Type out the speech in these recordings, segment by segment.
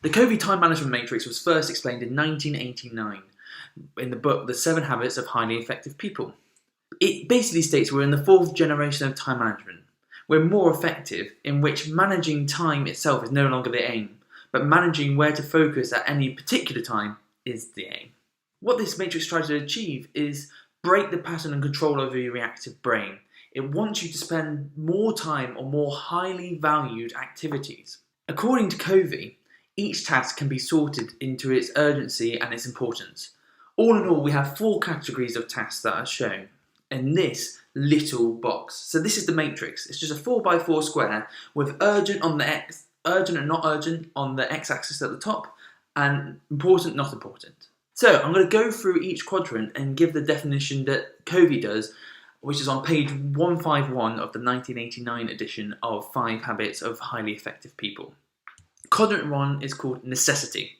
The Covey time management matrix was first explained in 1989 in the book The 7 Habits of Highly Effective People. It basically states we're in the fourth generation of time management. We're more effective in which managing time itself is no longer the aim, but managing where to focus at any particular time is the aim. What this matrix tries to achieve is break the pattern and control over your reactive brain. It wants you to spend more time on more highly valued activities. According to Covey, each task can be sorted into its urgency and its importance. All in all, we have 4 categories of tasks that are shown in this little box. So this is the matrix. It's just a 4x4 square with urgent on the X, urgent and not urgent on the X-axis at the top, and important, not important. So I'm going to go through each quadrant and give the definition that Covey does, which is on page 151 of the 1989 edition of 5 Habits of Highly Effective People. Quadrant 1 is called necessity.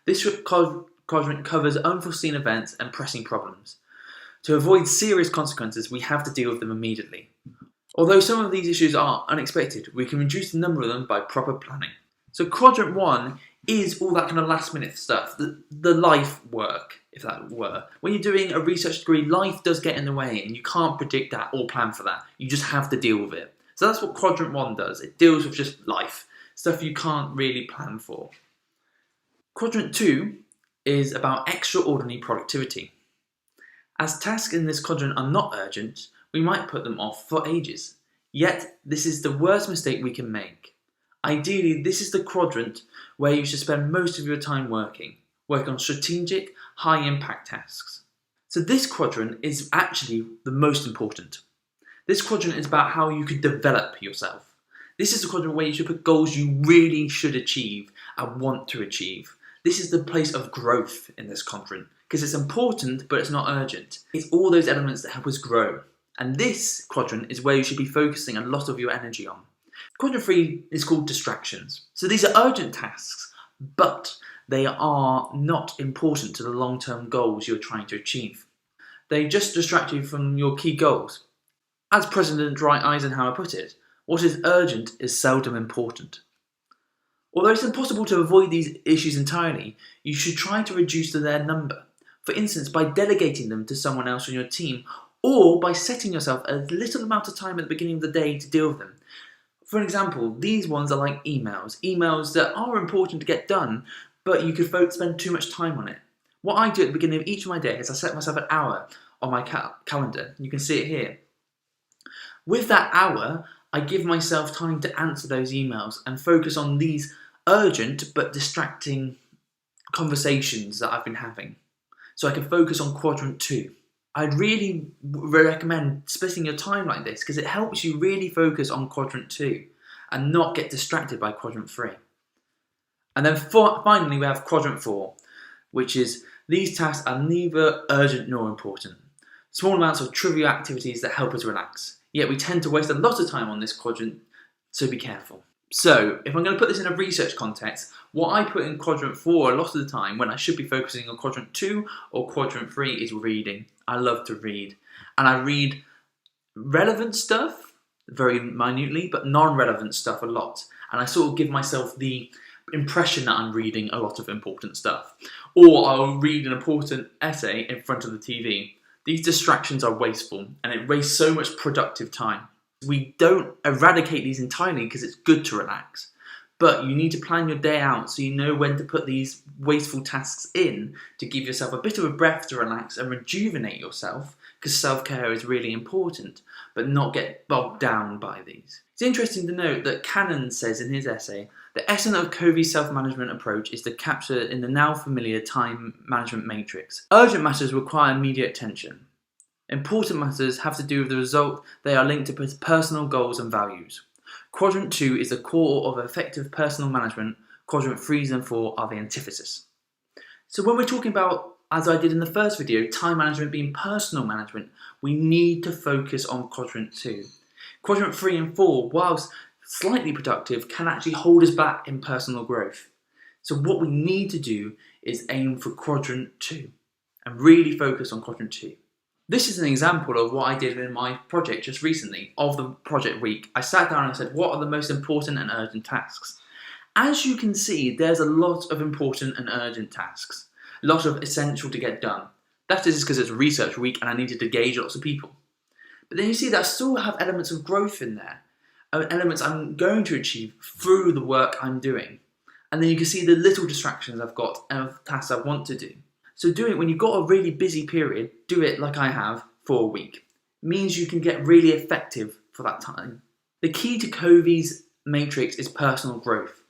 This quadrant covers unforeseen events and pressing problems. To avoid serious consequences, we have to deal with them immediately. Although some of these issues are unexpected, we can reduce the number of them by proper planning. So quadrant 1 is all that kind of last minute stuff, the life work, if that were. When you're doing a research degree, life does get in the way and you can't predict that or plan for that. You just have to deal with it. So that's what quadrant 1 does. It deals with just life, stuff you can't really plan for. Quadrant 2 is about extraordinary productivity. As tasks in this quadrant are not urgent, we might put them off for ages. Yet, this is the worst mistake we can make. Ideally, this is the quadrant where you should spend most of your time working on strategic, high-impact tasks. So this quadrant is actually the most important. This quadrant is about how you could develop yourself. This is the quadrant where you should put goals you really should achieve and want to achieve. This is the place of growth in this quadrant, because it's important, but it's not urgent. It's all those elements that help us grow. And this quadrant is where you should be focusing a lot of your energy on. Quadrant 3 is called distractions. So these are urgent tasks, but they are not important to the long-term goals you're trying to achieve. They just distract you from your key goals. As President Dwight Eisenhower put it, what is urgent is seldom important. Although it's impossible to avoid these issues entirely, you should try to reduce their number. For instance, by delegating them to someone else on your team, or by setting yourself a little amount of time at the beginning of the day to deal with them. For example, these ones are like emails that are important to get done, but you could spend too much time on it. What I do at the beginning of each of my day is I set myself an hour on my calendar. You can see it here. With that hour, I give myself time to answer those emails and focus on these urgent but distracting conversations that I've been having. So I can focus on quadrant 2. I'd really recommend splitting your time like this because it helps you really focus on quadrant 2 and not get distracted by quadrant 3. And then finally we have quadrant 4, which is these tasks are neither urgent nor important. Small amounts of trivial activities that help us relax. Yet we tend to waste a lot of time on this quadrant, so be careful. So, if I'm going to put this in a research context, what I put in quadrant 4 a lot of the time when I should be focusing on quadrant 2 or quadrant 3 is reading. I love to read. And I read relevant stuff, very minutely, but non-relevant stuff a lot. And I sort of give myself the impression that I'm reading a lot of important stuff. Or I'll read an important essay in front of the TV. These distractions are wasteful and it wastes so much productive time. We don't eradicate these entirely because it's good to relax, but you need to plan your day out so you know when to put these wasteful tasks in to give yourself a bit of a breath to relax and rejuvenate yourself, because self-care is really important, but not get bogged down by these. It's interesting to note that Cannon says in his essay, the essence of Covey's self-management approach is to capture in the now familiar time management matrix. Urgent matters require immediate attention. Important matters have to do with the result they are linked to personal goals and values. Quadrant 2 is the core of effective personal management. Quadrant 3 and 4 are the antithesis. So when we're talking about, as I did in the first video, time management being personal management, we need to focus on quadrant 2. Quadrant 3 and 4, whilst slightly productive, can actually hold us back in personal growth. So what we need to do is aim for quadrant 2 and really focus on quadrant 2. This is an example of what I did in my project just recently, of the project week. I sat down and said, what are the most important and urgent tasks? As you can see, there's a lot of important and urgent tasks, a lot of essential to get done. That is because it's research week and I needed to gauge lots of people. But then you see that I still have elements of growth in there, elements I'm going to achieve through the work I'm doing. And then you can see the little distractions I've got and tasks I want to do. So do it when you've got a really busy period, do it like I have for a week. It means you can get really effective for that time. The key to Covey's matrix is personal growth.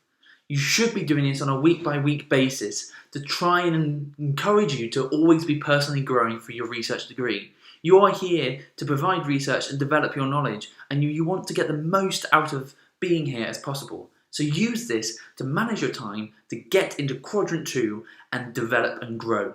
You should be doing this on a week-by-week basis to try and encourage you to always be personally growing for your research degree. You are here to provide research and develop your knowledge, and you want to get the most out of being here as possible. So use this to manage your time, to get into quadrant 2 and develop and grow.